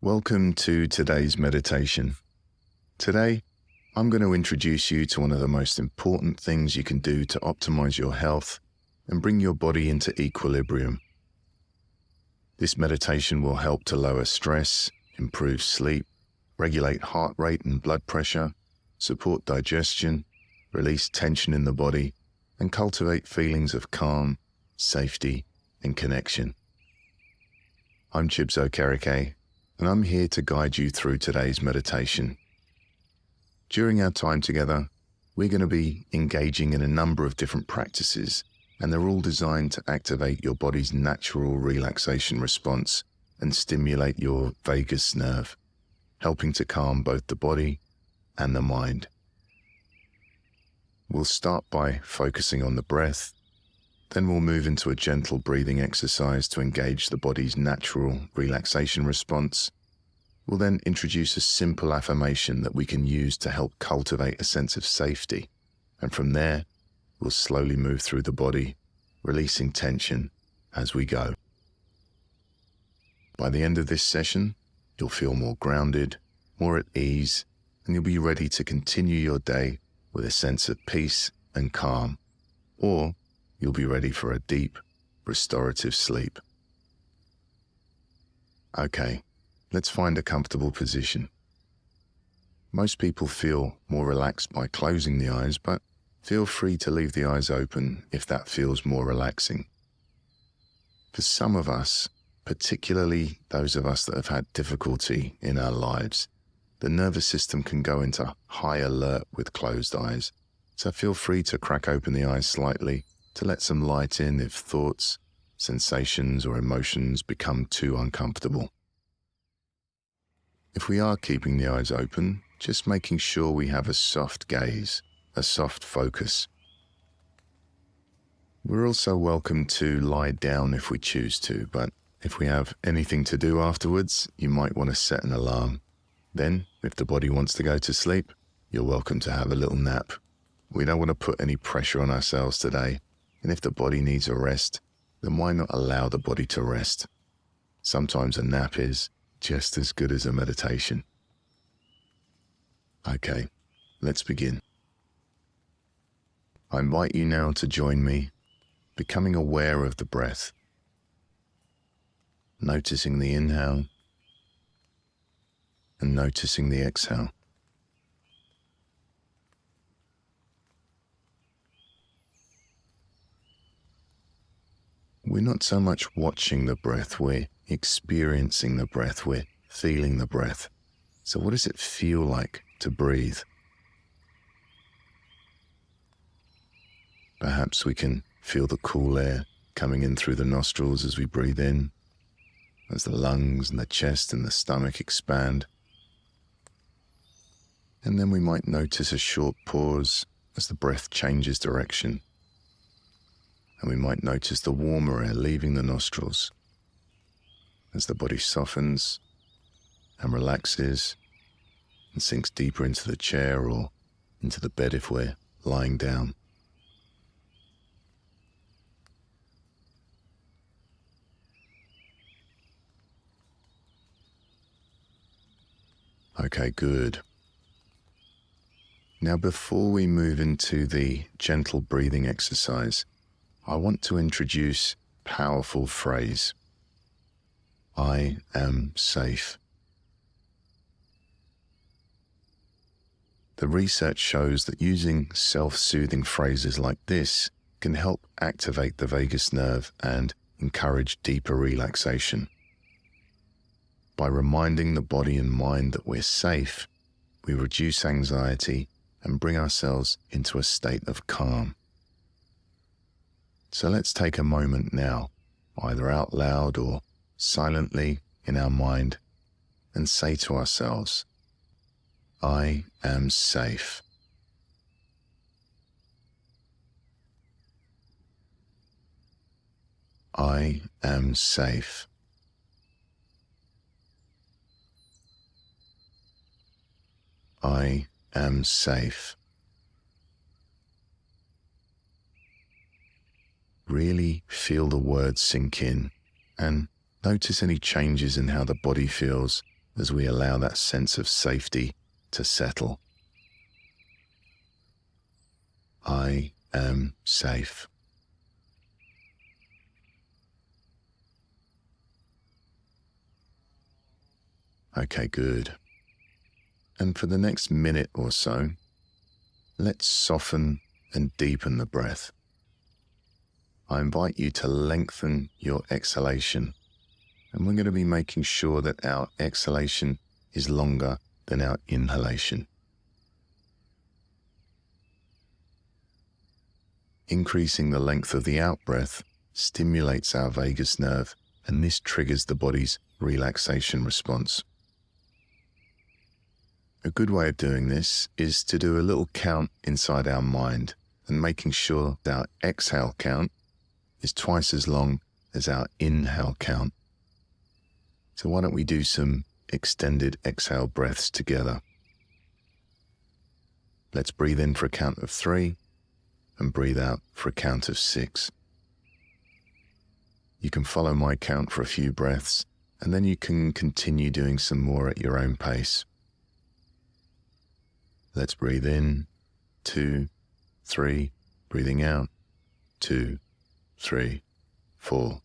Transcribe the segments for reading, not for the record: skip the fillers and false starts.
Welcome to today's meditation. Today, I'm going to introduce you to one of the most important things you can do to optimize your health and bring your body into equilibrium. This meditation will help to lower stress, improve sleep, regulate heart rate and blood pressure, support digestion, release tension in the body, and cultivate feelings of calm, safety, and connection. I'm Chibs Okereke, and I'm here to guide you through today's meditation. During our time together, we're going to be engaging in a number of different practices, and they're all designed to activate your body's natural relaxation response and stimulate your vagus nerve, helping to calm both the body and the mind. We'll start by focusing on the breath, then we'll move into a gentle breathing exercise to engage the body's natural relaxation response. We'll then introduce a simple affirmation that we can use to help cultivate a sense of safety. And from there, we'll slowly move through the body, releasing tension as we go. By the end of this session, you'll feel more grounded, more at ease, and you'll be ready to continue your day with a sense of peace and calm. Or you'll be ready for a deep, restorative sleep. Okay, let's find a comfortable position. Most people feel more relaxed by closing the eyes, but feel free to leave the eyes open if that feels more relaxing. For some of us, particularly those of us that have had difficulty in our lives, the nervous system can go into high alert with closed eyes. So feel free to crack open the eyes slightly to let some light in if thoughts, sensations, or emotions become too uncomfortable. If we are keeping the eyes open, just making sure we have a soft gaze, a soft focus. We're also welcome to lie down if we choose to, but if we have anything to do afterwards, you might want to set an alarm. Then, if the body wants to go to sleep, you're welcome to have a little nap. We don't want to put any pressure on ourselves today. And if the body needs a rest, then why not allow the body to rest? Sometimes a nap is just as good as a meditation. Okay, let's begin. I invite you now to join me, becoming aware of the breath, noticing the inhale and noticing the exhale. We're not so much watching the breath, we're experiencing the breath, we're feeling the breath. So what does it feel like to breathe? Perhaps we can feel the cool air coming in through the nostrils as we breathe in, as the lungs and the chest and the stomach expand. And then we might notice a short pause as the breath changes direction. And we might notice the warmer air leaving the nostrils as the body softens and relaxes and sinks deeper into the chair or into the bed if we're lying down. Okay, good. Now, before we move into the gentle breathing exercise, I want to introduce a powerful phrase. I am safe. The research shows that using self-soothing phrases like this can help activate the vagus nerve and encourage deeper relaxation. By reminding the body and mind that we're safe, we reduce anxiety and bring ourselves into a state of calm. So let's take a moment now, either out loud or silently in our mind, and say to ourselves, I am safe. I am safe. I am safe. Really feel the words sink in and notice any changes in how the body feels as we allow that sense of safety to settle. I am safe. Okay, good. And for the next minute or so, let's soften and deepen the breath. I invite you to lengthen your exhalation, and we're going to be making sure that our exhalation is longer than our inhalation. Increasing the length of the out-breath stimulates our vagus nerve, and this triggers the body's relaxation response. A good way of doing this is to do a little count inside our mind and making sure that our exhale count is twice as long as our inhale count. So why don't we do some extended exhale breaths together? Let's breathe in for a count of 3 and breathe out for a count of 6. You can follow my count for a few breaths, and then you can continue doing some more at your own pace. Let's breathe in, 2, 3, breathing out, 2, 3, 4,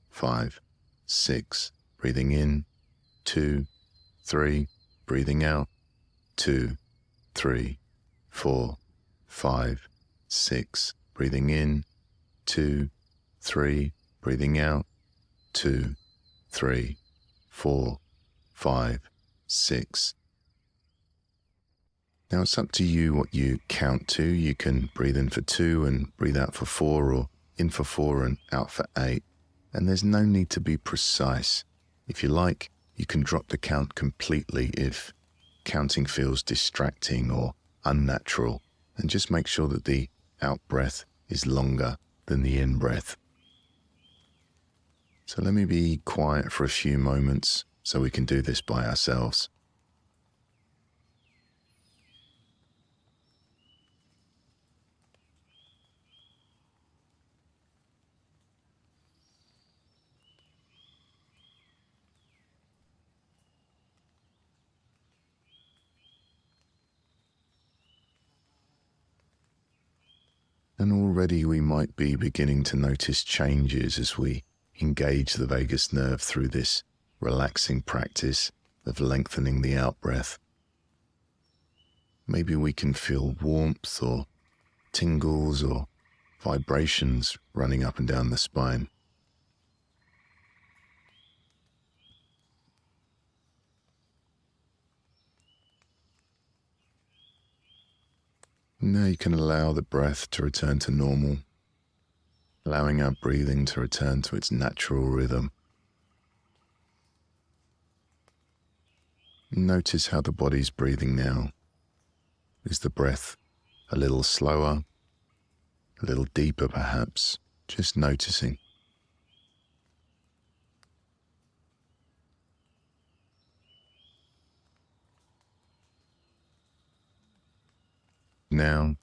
5, 6, breathing in, 2, 3, breathing out, 2, 3, 4, 5, 6, breathing in, 2, 3, breathing out, 2, 3, 4, 5, 6. Now it's up to you what you count to. You can breathe in for 2 and breathe out for 4, or in for 4 and out for 8. And there's no need to be precise. If you like, you can drop the count completely if counting feels distracting or unnatural, and just make sure that the out breath is longer than the in breath. So let me be quiet for a few moments so we can do this by ourselves. And already we might be beginning to notice changes as we engage the vagus nerve through this relaxing practice of lengthening the out-breath. Maybe we can feel warmth or tingles or vibrations running up and down the spine. Now you can allow the breath to return to normal, allowing our breathing to return to its natural rhythm. Notice how the body's breathing now. Is the breath a little slower, a little deeper perhaps? Just noticing. Now,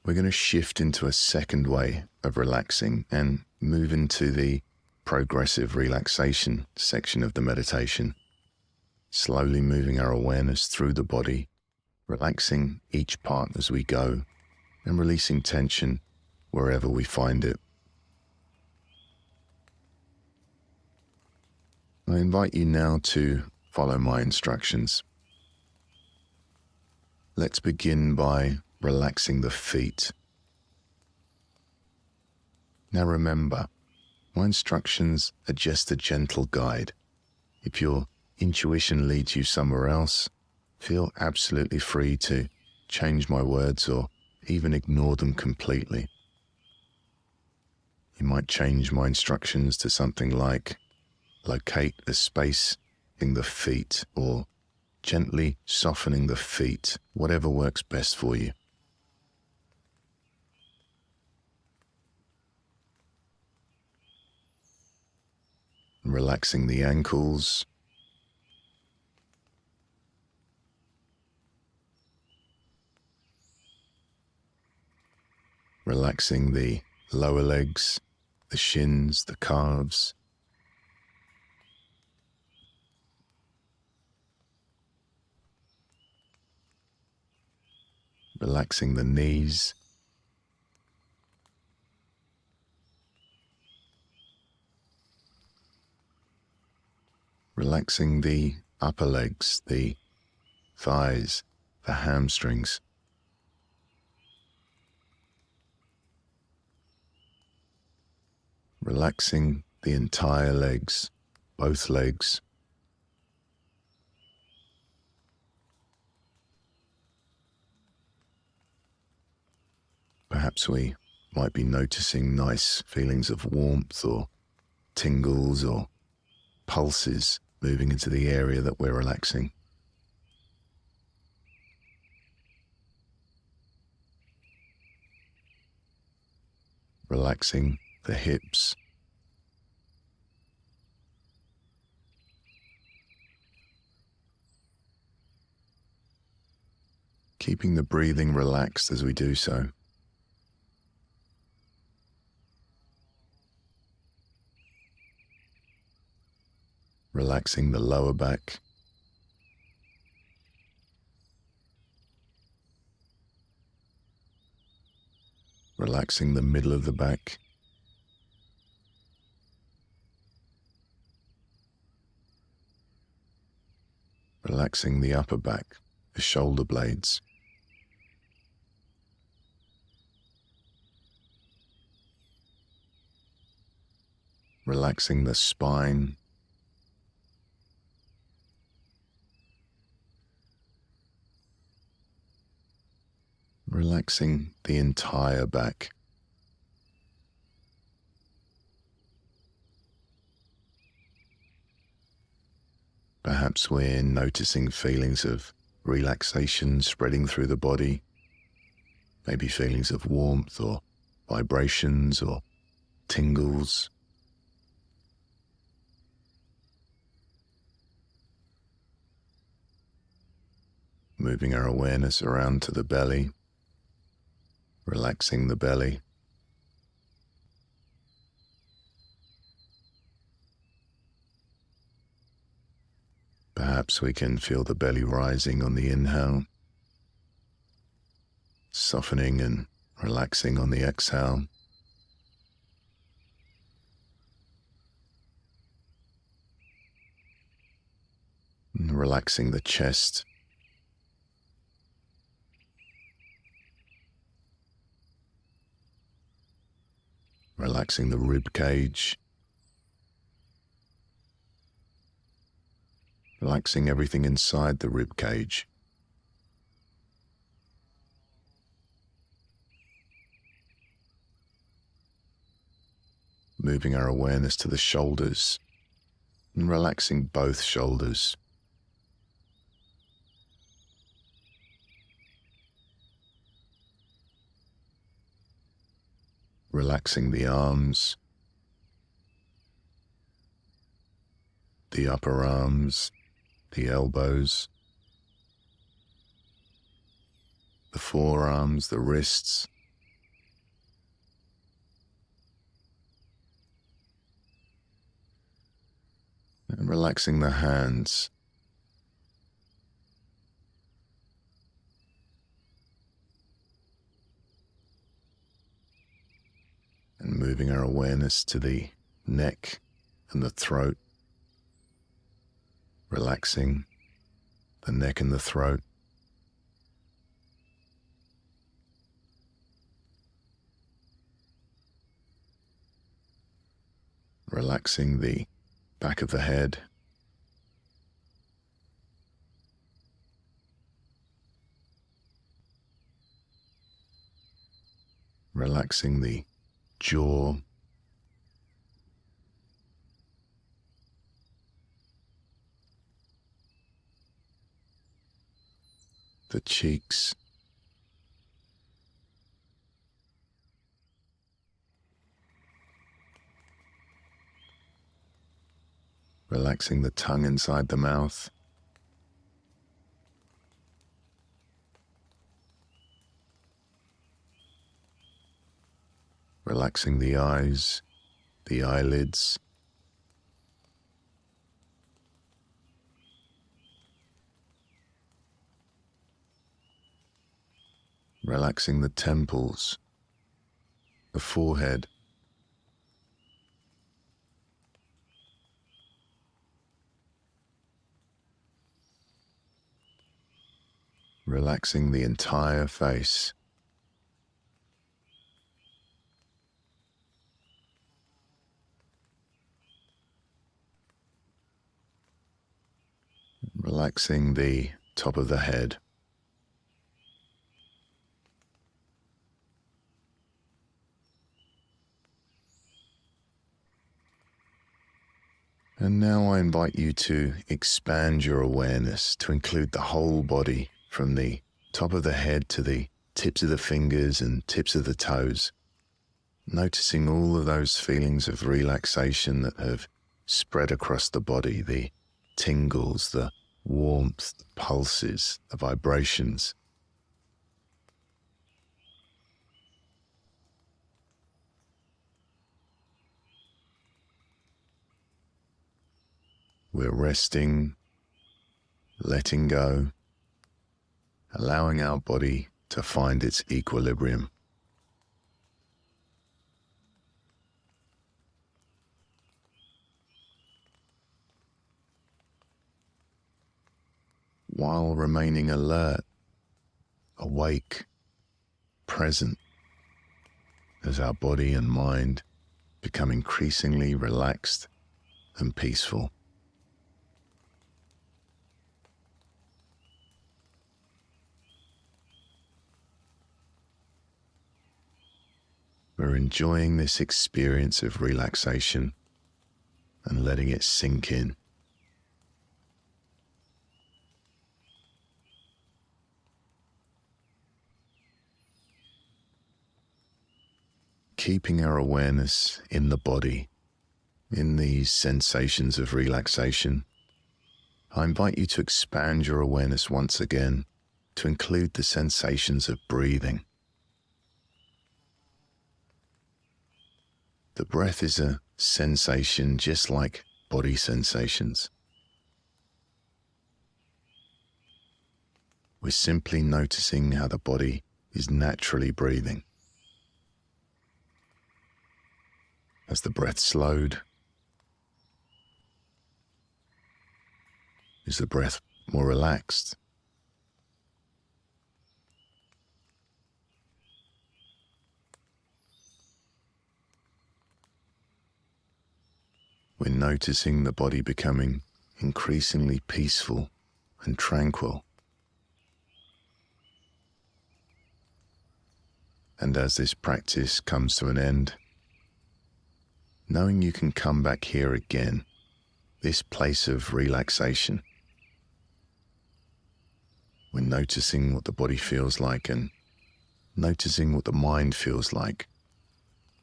we're going to shift into a second way of relaxing and move into the progressive relaxation section of the meditation, slowly moving our awareness through the body, relaxing each part as we go, and releasing tension wherever we find it. I invite you now to follow my instructions. Let's begin by relaxing the feet. Now remember, my instructions are just a gentle guide. If your intuition leads you somewhere else, feel absolutely free to change my words or even ignore them completely. You might change my instructions to something like locate the space in the feet, or gently softening the feet, whatever works best for you. Relaxing the ankles, relaxing the lower legs, the shins, the calves, relaxing the knees, relaxing the upper legs, the thighs, the hamstrings, relaxing the entire legs, both legs. Perhaps we might be noticing nice feelings of warmth or tingles or pulses moving into the area that we're relaxing. Relaxing the hips, keeping the breathing relaxed as we do so. Relaxing the lower back, relaxing the middle of the back, relaxing the upper back, the shoulder blades, relaxing the spine, relaxing the entire back. Perhaps we're noticing feelings of relaxation spreading through the body, maybe feelings of warmth or vibrations or tingles. Moving our awareness around to the belly, relaxing the belly. Perhaps we can feel the belly rising on the inhale, softening and relaxing on the exhale. And relaxing the chest, relaxing the rib cage, relaxing everything inside the rib cage. Moving our awareness to the shoulders and relaxing both shoulders. Relaxing the arms, the upper arms, the elbows, the forearms, the wrists, and relaxing the hands. And moving our awareness to the neck and the throat, relaxing the neck and the throat. Relaxing the back of the head. Relaxing the jaw. The cheeks. Relaxing the tongue inside the mouth. Relaxing the eyes, the eyelids. relaxing the temples, the forehead, relaxing the entire face. Relaxing the top of the head. And now I invite you to expand your awareness to include the whole body, from the top of the head to the tips of the fingers and tips of the toes, noticing all of those feelings of relaxation that have spread across the body, the tingles, the warmth, the pulses, the vibrations. We're resting, letting go, allowing our body to find its equilibrium. While remaining alert, awake, present, as our body and mind become increasingly relaxed and peaceful. We're enjoying this experience of relaxation and letting it sink in. Keeping our awareness in the body, in these sensations of relaxation, I invite you to expand your awareness once again to include the sensations of breathing. The breath is a sensation just like body sensations. We're simply noticing how the body is naturally breathing. As the breath slowed, is the breath more relaxed? We're noticing the body becoming increasingly peaceful and tranquil. And as this practice comes to an end, knowing you can come back here again, this place of relaxation. We're noticing what the body feels like and noticing what the mind feels like.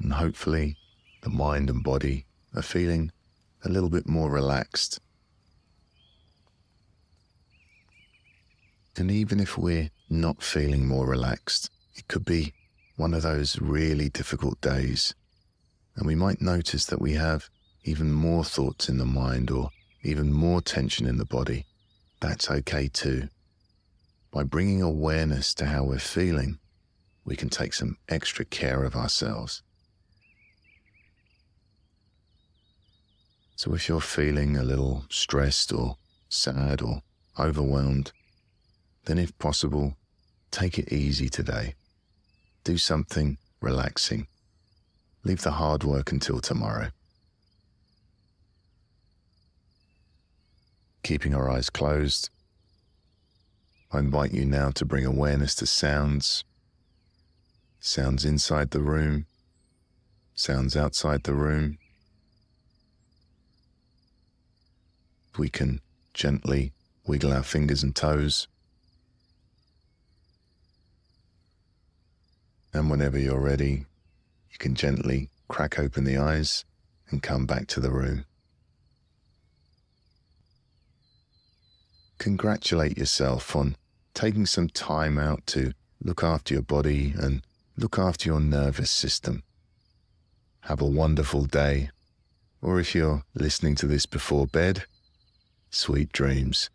And hopefully the mind and body are feeling a little bit more relaxed. And even if we're not feeling more relaxed, it could be one of those really difficult days, and we might notice that we have even more thoughts in the mind or even more tension in the body. That's okay too. By bringing awareness to how we're feeling, we can take some extra care of ourselves. So if you're feeling a little stressed or sad or overwhelmed, then if possible, take it easy today. Do something relaxing. Leave the hard work until tomorrow. Keeping our eyes closed, I invite you now to bring awareness to sounds. Sounds inside the room, sounds outside the room. We can gently wiggle our fingers and toes. And whenever you're ready, you can gently crack open the eyes and come back to the room. Congratulate yourself on taking some time out to look after your body and look after your nervous system. Have a wonderful day, or if you're listening to this before bed, sweet dreams.